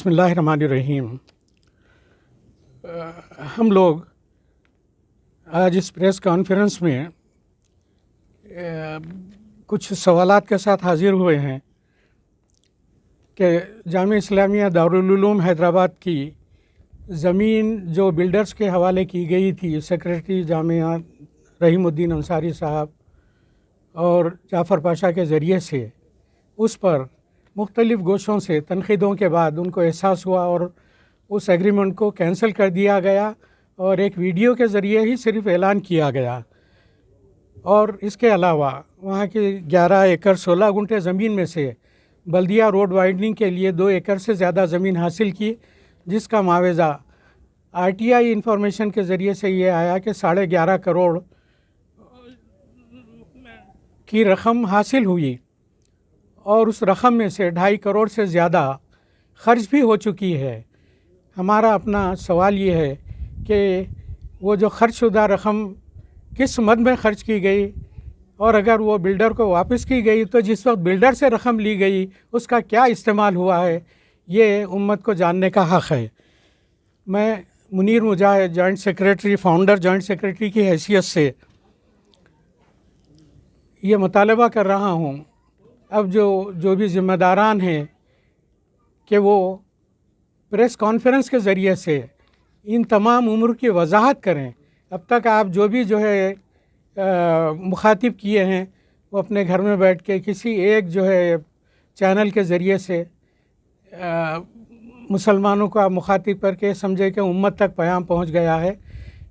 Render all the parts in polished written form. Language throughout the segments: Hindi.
बिस्मिल्लाहिर्रहमानिर्रहीम। हम लोग आज इस प्रेस कॉन्फ्रेंस में कुछ सवालात के साथ हाजिर हुए हैं कि जामिया इस्लामिया दारुल उलूम हैदराबाद की ज़मीन जो बिल्डर्स के हवाले की गई थी, सेक्रेटरी जामिया रहीमुद्दीन अंसारी साहब और जाफ़र पाशा के ज़रिए से, उस पर मुख्तलिफ़ गोशों से तनक़ीदों के बाद उनको एहसास हुआ और उस एग्रीमेंट को कैंसिल कर दिया गया और एक वीडियो के ज़रिए ही सिर्फ ऐलान किया गया। और इसके अलावा वहाँ की 11 एकड़ 16 गुंठे ज़मीन में से बल्दिया रोड वाइडनिंग के लिए 2 एकड़ से ज़्यादा ज़मीन हासिल की, जिसका मुआवजा RTI इंफॉर्मेशन के ज़रिए से ये आया कि 11.5 करोड़ की रकम हासिल हुई और उस रकम में से 2.5 करोड़ से ज़्यादा ख़र्च भी हो चुकी है। हमारा अपना सवाल ये है कि वो जो ख़र्चशुदा रकम किस मद में ख़र्च की गई और अगर वो बिल्डर को वापस की गई तो जिस वक्त बिल्डर से रकम ली गई उसका क्या इस्तेमाल हुआ है, ये उम्मत को जानने का हक़ है। मैं Munir Mujahid joint secretary, founder joint secretary की हैसियत से ये मुतालबा कर रहा हूँ, अब जो भी ज़िम्मेदारान हैं कि वो प्रेस कॉन्फ्रेंस के ज़रिए से इन तमाम उम्र की वजाहत करें। अब तक आप जो है मुखातिब किए हैं वो अपने घर में बैठ के किसी एक चैनल के ज़रिए से मुसलमानों का मुखातिब करके समझे कि उम्मत तक पैगाम पहुंच गया है,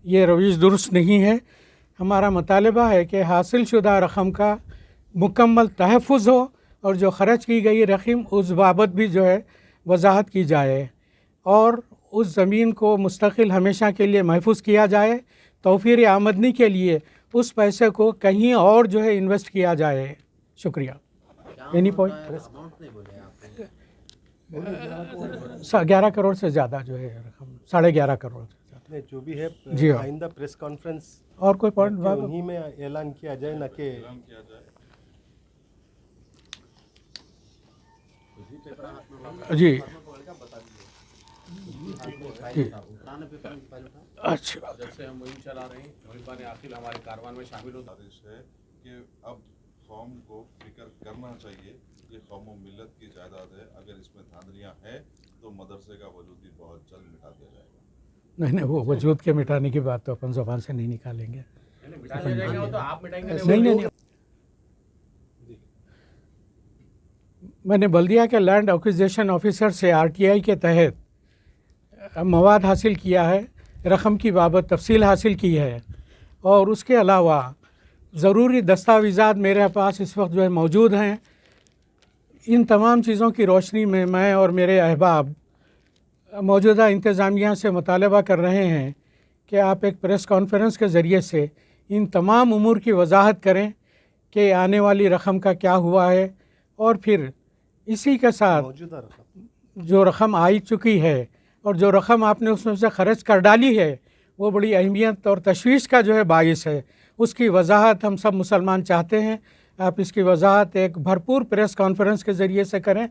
ये रवीश दुरुस्त नहीं है। हमारा मुतालबा है कि हासिल शुदा रकम का मुकम्मल तहफ़्फ़ुज़ हो और जो ख़र्च की गई रकम उस बाबत भी वजाहत की जाए और उस ज़मीन को मुस्तकिल हमेशा के लिए महफूज किया जाए। तौफ़ीर आमदनी के लिए उस पैसे को कहीं और इन्वेस्ट किया जाए। शुक्रिया। Any point? 11 करोड़ से ज़्यादा रकम, 11.5 करोड़ से ज़्यादा जो भी है जी हाँ। आइंदा प्रेस कॉन्फ्रेंस और कोई पॉइंट उन्हीं में ऐलान किया जाए, ना कि जी जी अच्छा, जैसे हम मुहिम चला रहे हैं, मुहिबान आखिल हमारे कारवान में शामिल हो। आदेश है कि अब कौम को फिक्र करना चाहिए कि कौम व मिल्लत की जायदाद है, अगर इसमें धांधलियाँ हैं तो मदरसे का वजूद भी बहुत जल्द मिटा दिया जाएगा। नहीं, वो वजूद के मिटाने की बात तो अपन ज़बान से नहीं निकालेंगे। मिटा दिया जाएगा, वो तो आप मिटाएंगे। नहीं, मैंने बल्दिया के लैंड एक्विजिशन ऑफिसर से RTI के तहत मवाद हासिल किया है, रकम की बाबत तफसील हासिल की है और उसके अलावा ज़रूरी दस्तावेज़ात मेरे पास इस वक्त मौजूद हैं। इन तमाम चीज़ों की रोशनी में मैं और मेरे अहबाब मौजूदा इंतज़ामिया से मुतालबा कर रहे हैं कि आप एक प्रेस कॉन्फ्रेंस के ज़रिए से इन तमाम उमूर की वजाहत करें कि आने वाली रकम का क्या हुआ है और फिर इसी के साथ मौजूदा जो रकम आ चुकी है और जो रकम आपने उसमें से ख़र्च कर डाली है वो बड़ी अहमियत और तशवीश का बाइस है, उसकी वजाहत हम सब मुसलमान चाहते हैं। आप इसकी वजाहत एक भरपूर प्रेस कॉन्फ्रेंस के ज़रिए से करें,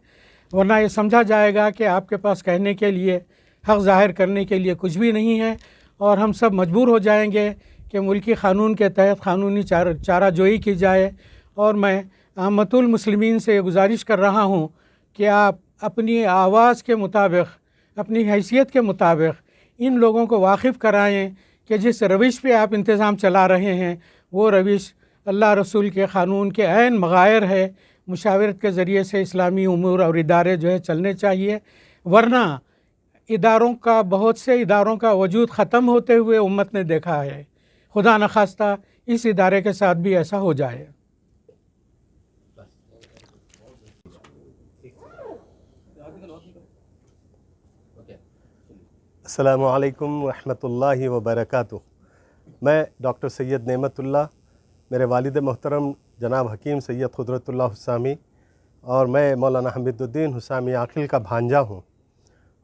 वरना ये समझा जाएगा कि आपके पास कहने के लिए, हक़ ज़ाहिर करने के लिए कुछ भी नहीं है और हम सब मजबूर हो जाएंगे कि मुल्की क़ानून के तहत क़ानूनी चाराजोई की जाए। और मैं आमतुल मुस्लिमीन से गुजारिश कर रहा हूँ कि आप अपनी आवाज़ के मुताबिक, अपनी हैसियत के मुताबिक इन लोगों को वाकिफ़ कराएं कि जिस रविश पे आप इंतज़ाम चला रहे हैं वो रविश अल्लाह रसूल के क़ानून के ऐन मग़ायर है। मुशावरत के ज़रिए से इस्लामी उमूर और इदारे चलने चाहिए, वरना इदारों का, बहुत से इदारों का वजूद ख़त्म होते हुए उम्मत ने देखा है। खुदा न खास्ता इस इदारे के साथ भी ऐसा हो जाए। अस्सलामु अलैकुम रहमतुल्लाहि व बरकातुहू। मैं डॉक्टर सैयद नेमतुल्लाह, मेरे वालिद मोहतरम जनाब हकीम सैयद क़ुदरतुल्लाह हुसामी और मैं मौलाना हमीदुद्दीन हुसामी आखिल का भांजा हूँ।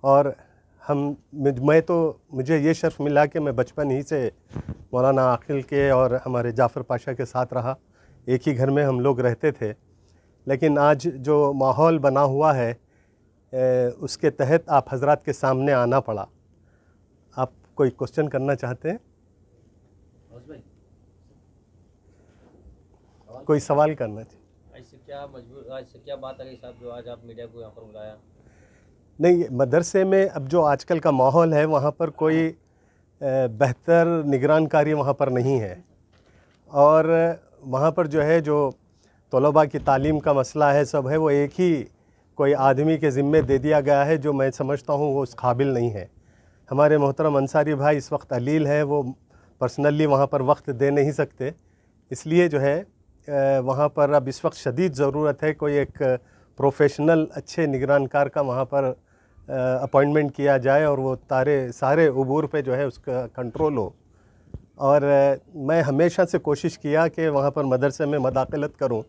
और मुझे ये शर्फ़ मिला कि मैं बचपन ही से मौलाना आखिल के और हमारे जाफ़र पाशा के साथ रहा, एक ही घर में हम लोग रहते थे। लेकिन आज जो माहौल बना हुआ है उसके तहत आप हजरात के सामने आना पड़ा। आप कोई क्वेश्चन करना चाहते हैं? कोई सवाल करना चाहिए? ऐसे क्या बात है साहब जो आज आप मीडिया को यहाँ पर बुलाया? नहीं, मदरसे में अब जो आजकल का माहौल है वहाँ पर कोई बेहतर निगरानकारी वहाँ पर नहीं है, और वहाँ पर जो है जो तलबा की तालीम का मसला है सब है वो एक ही कोई आदमी के ज़िम्मे दे दिया गया है, जो मैं समझता हूँ वो उस काबिल नहीं है। हमारे मोहतरम अंसारी भाई इस वक्त अलील है, वो पर्सनली वहाँ पर वक्त दे नहीं सकते, इसलिए जो है वहाँ पर अब इस वक्त शदीद ज़रूरत है कोई एक प्रोफेशनल अच्छे निगरानकार का वहाँ पर अपॉइंटमेंट किया जाए और वो सारे उबूर पे जो है उसका कंट्रोल हो। और मैं हमेशा से कोशिश किया कि वहाँ पर मदरसे में मदाखलत करूँ।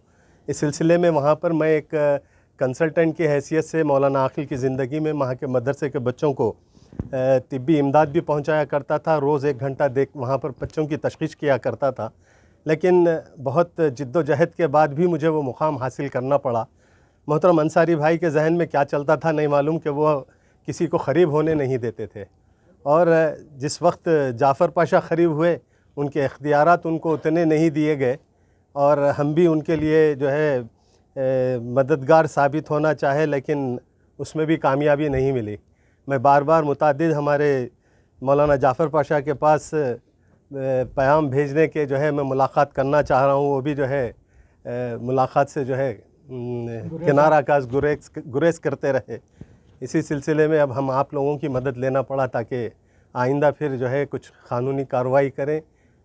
इस सिलसिले में वहाँ पर मैं एक कंसल्टेंट की हैसियत से मौलाना आखिल की ज़िंदगी में वहाँ के मदरसे के बच्चों को तिब्बी इमदाद भी पहुँचाया करता था, रोज़ 1 घंटा वहाँ पर बच्चों की तशख़ीस किया करता था। लेकिन बहुत जिद्दोजहद के बाद भी मुझे वो मुकाम हासिल करना पड़ा। मोहतरम अंसारी भाई के जहन में क्या चलता था नहीं मालूम कि वो किसी को ख़रीब होने नहीं देते थे, और जिस वक्त जाफ़र पाशा ख़रीब हुए उनके इख्तियारात उनको उतने नहीं दिए गए, और हम भी उनके लिए जो है मददगार साबित होना चाहे लेकिन उसमें भी कामयाबी नहीं मिली। मैं बार बार मुतादिद हमारे मौलाना जाफ़र पाशा के पास पैगाम भेजने के जो है मैं मुलाकात करना चाह रहा हूँ, वो भी जो है मुलाकात से जो है किनारा काज गुरेज करते रहे। इसी सिलसिले में अब हम आप लोगों की मदद लेना पड़ा ताकि आइंदा फिर जो है कुछ कानूनी कार्रवाई करें।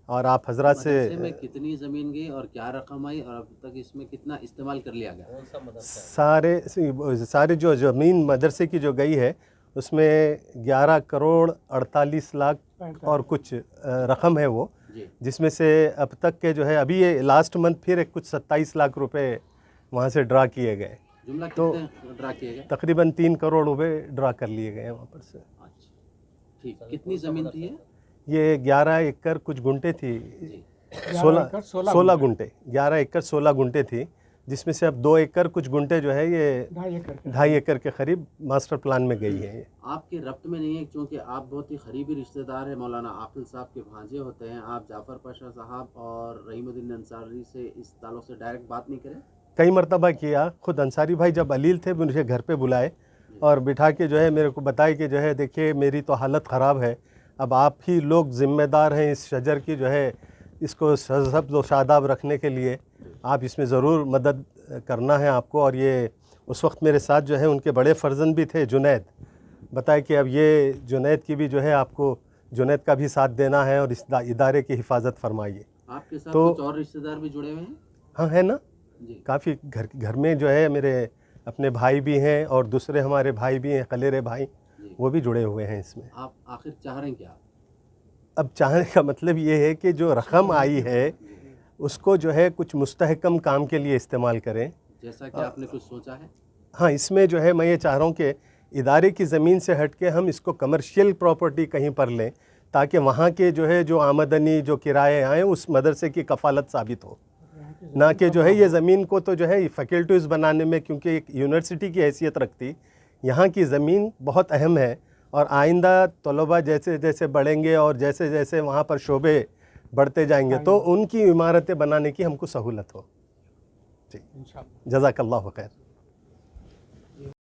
और आप हजरात से में कितनी ज़मीन गई और क्या रकम आई और अब तक इसमें कितना इस्तेमाल कर लिया गया? कौन सा मदरसा? सारे जो ज़मीन मदरसे की जो गई है उसमें 11 करोड़ 48 लाख और कुछ रकम है वो, जिसमें से अब तक के जो है अभी ये लास्ट मंथ फिर कुछ 27 लाख रुपए वहाँ से ड्रा किए गए। जुमला तो कितने ड्रा किए गए? तकरीबन 3 करोड़ रुपए ड्रा कर लिए गए हैं वहाँ पर से। अच्छा, ठीक। कितनी ज़मीन थी ये 11 एकड़ कुछ गुंटे थी, 16 गुंटे, 11 एकड़ 16 गुंटे थी, जिसमें से अब 2 एकड़ कुछ गुंटे जो है ये 2.5 एकड़ के करीब मास्टर प्लान में गई है। आपके रब्त में नहीं है क्योंकि आप बहुत ही करीबी रिश्तेदार हैं, मौलाना आकिल साहब के भांजे होते हैं। आप जाफ़र पाशा साहब और रहीमुद्दीन अंसारी से इस ताल्लुक़ से डायरेक्ट बात नहीं करें? कई मरतबा किया। खुद अंसारी भाई जब अलील थे मुझे घर पे बुलाए और बिठा के जो है मेरे को बताए कि जो है देखिए मेरी तो हालत ख़राब है, अब आप ही लोग ज़िम्मेदार हैं इस शजर की जो है इसको सब्ज़ व शादाब रखने के लिए, आप इसमें ज़रूर मदद करना है आपको। और ये उस वक्त मेरे साथ जो है उनके बड़े फ़र्जंद भी थे जुनैद, बताए कि अब ये जुनैद की भी जो है आपको जुनैद का भी साथ देना है और इस इदारे की हिफाजत फरमाइए। आपके साथ तो कुछ और रिश्तेदार भी जुड़े हुए हैं? हाँ है ना, काफ़ी घर में जो है मेरे अपने भाई भी हैं और दूसरे हमारे भाई भी हैं, खलेरे भाई, वो भी जुड़े हुए हैं इसमें। आप आखिर चाह रहे हैं क्या? अब चाहने का मतलब ये है कि जो रकम आई है उसको जो है कुछ मुस्तहकम काम के लिए इस्तेमाल करें, जैसा कि आपने कुछ सोचा है? हाँ, इसमें जो है मैं ये चाह रहा हूँ कि इदारे की ज़मीन से हट के हम इसको कमर्शियल प्रॉपर्टी कहीं पर लें, ताकि वहाँ के जो है जो आमदनी जो किराए आएँ उस मदरसे की कफ़ालत साबित हो, ना कि जो है ये ज़मीन को तो जो है फैकल्टीज़ बनाने में, क्योंकि एक यूनिवर्सिटी की हैसियत रखती, यहाँ की ज़मीन बहुत अहम है। और आइंदा तलबा जैसे जैसे बढ़ेंगे और जैसे जैसे वहाँ पर शोबे बढ़ते जाएंगे तो उनकी इमारतें बनाने की हमको सहूलत हो। जी, जज़ाकल्लाहु खैर।